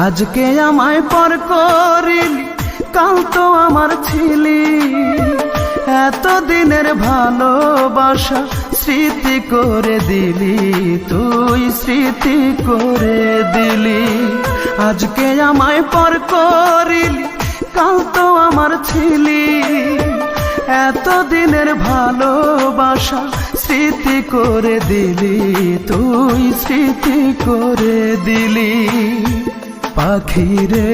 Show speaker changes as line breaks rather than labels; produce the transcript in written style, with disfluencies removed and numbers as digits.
আজকে আমায় পর করিলি, কাল তো আমার ছিলি। এতদিনের ভালোবাসা স্মৃতি করে দিলি, তুই স্মৃতি করে দিলি। আজকে আমায় পর করিলি, কাল তো আমার ছিলি। এতদিনের ভালোবাসা স্মৃতি করে দিলি, তুই স্মৃতি করে দিলি। পাখি রে